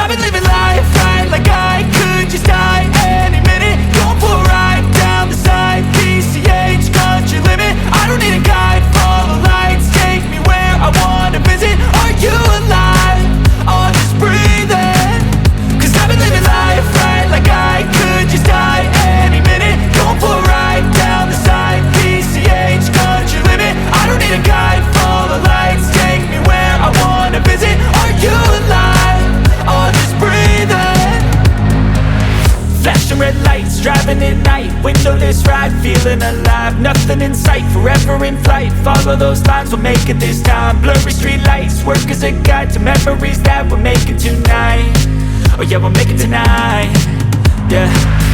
I've been living life right like I could just die any minute. Going for a ride down the side, PCH, country limit. I don't need a guide, follow lights, take me where I wanna visit. Are you alive? Or just breathing? Cause I've been living life right like I could just die any minute. Going for a ride down the side, PCH, country limit. I don't need a guide, follow lights, take me where I wanna visit. Are you alive? Or just breathing? Flashing red lights, driving at night, windowless ride, feeling alive. Nothing in sight, forever in flight. Follow those lines, we'll make it this time. Blurry street lights, work as a guide to memories that we're making tonight. Oh yeah, we'll make it tonight. Yeah.